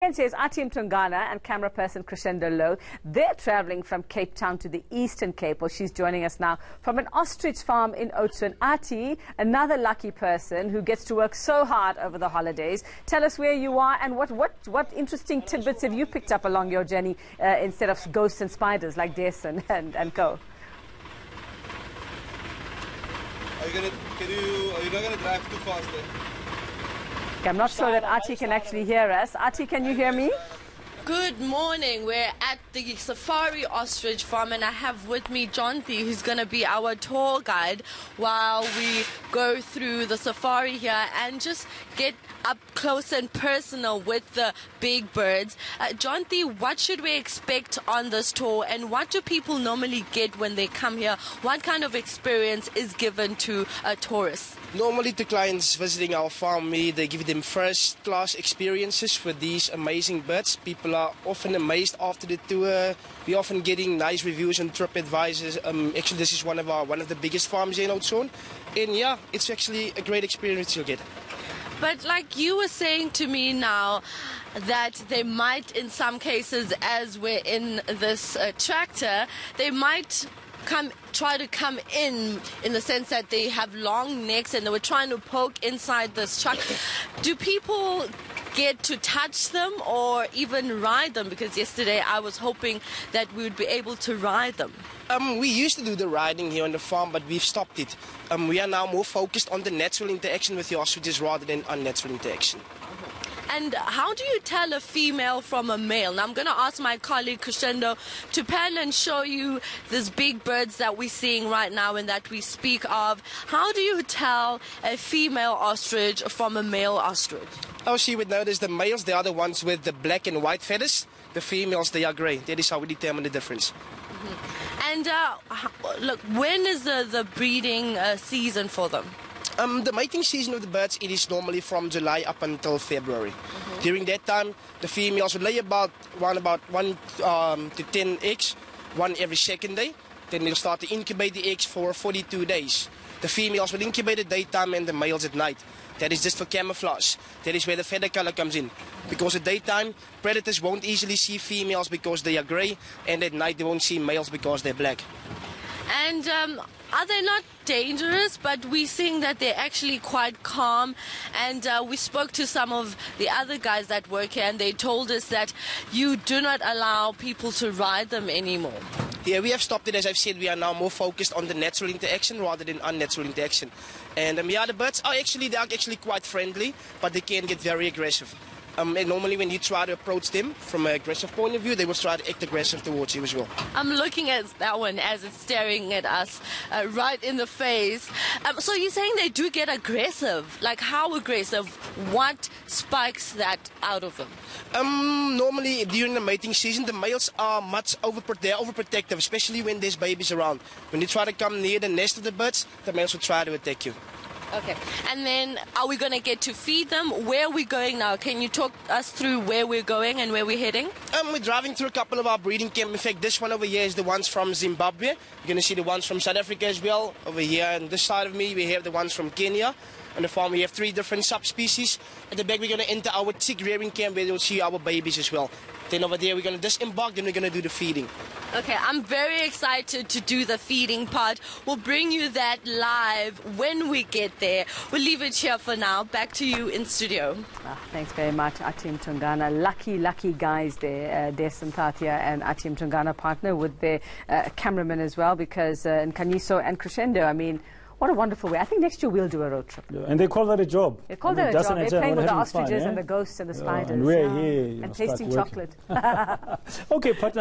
Is Athi Mtongana and cameraperson Crescendo Louw. They're travelling from Cape Town to the Eastern Cape. Well, she's joining us now from an ostrich farm in Oudtshoorn. Athi, another lucky person who gets to work so hard over the holidays. Tell us where you are and what interesting tidbits have you picked up along your journey instead of ghosts and spiders like Jason and co. Are you not going to drive too fast then? Okay, I'm not sure that Athi can actually hear us. Athi, can you hear me? Good morning. We're at the Safari Ostrich Farm and I have with me Jonty, who's going to be our tour guide while we go through the safari here and just get up close and personal with the big birds. Jonty, what should we expect on this tour and what do people normally get when they come here? What kind of experience is given to tourists? Normally to clients visiting our farm, they give them first-class experiences with these amazing birds. People are often amazed after the tour. We're often getting nice reviews on TripAdvisor. Actually, this is one of the biggest farms here in Oudtshoorn. And yeah, it's actually a great experience you'll get. But like you were saying to me now, that they might, in some cases, as we're in this tractor, they might try to come in the sense that they have long necks and they were trying to poke inside this truck. Do people get to touch them or even ride them? Because yesterday I was hoping that we would be able to ride them. We used to do the riding here on the farm, but we've stopped it. We are now more focused on the natural interaction with the ostriches rather than unnatural interaction. And how do you tell a female from a male? Now I'm going to ask my colleague Crescendo to pan and show you these big birds that we're seeing right now and that we speak of. How do you tell a female ostrich from a male ostrich? Oh, she would notice the males, they are the ones with the black and white feathers. The females, they are grey. That is how we determine the difference. And look, when is the breeding season for them? The mating season of the birds, it is normally from July up until February. During that time, the females will lay about 1 to 10 eggs, one every second day. Then they'll start to incubate the eggs for 42 days. The females will incubate at daytime and the males at night. That is just for camouflage. That is where the feather color comes in. Because at daytime, predators won't easily see females because they are grey, and at night they won't see males because they're black. And are they not dangerous? But we're seeing that they're actually quite calm. And we spoke to some of the other guys that work here, and they told us that you do not allow people to ride them anymore. Yeah, we have stopped it. As I've said, we are now more focused on the natural interaction rather than unnatural interaction. And yeah, the birds are actually quite friendly, but they can get very aggressive. And normally when you try to approach them from an aggressive point of view, they will try to act aggressive towards you as well. I'm looking at that one as it's staring at us right in the face. So you're saying they do get aggressive? Like how aggressive? What spikes that out of them? Normally during the mating season, the males are they're overprotective, especially when there's babies around. When you try to come near the nest of the birds, the males will try to attack you. Okay, and then are we going to get to feed them? Where are we going now? Can you talk us through where we're going and where we're heading? We're driving through a couple of our breeding camps. In fact, this one over here is the ones from Zimbabwe. You're going to see the ones from South Africa as well. Over here on this side of me, we have the ones from Kenya. On the farm, we have 3 different subspecies. At the back, we're going to enter our chick rearing camp where you'll see our babies as well. Then over there, we're going to disembark, then we're going to do the feeding. Okay, I'm very excited to do the feeding part. We'll bring you that live when we get there. We'll leave it here for now. Back to you in studio. Thanks very much, Athi Mtongana. Lucky guys there. Jason and Athi Mtongana partner with their cameraman as well, because Nkaniso and Crescendo, I mean, what a wonderful way. I think next year we'll do a road trip. Yeah, and they call that a job. They call that a job. They're playing with the ostriches and the ghosts and the spiders. And we're here. And tasting chocolate. Okay, partner.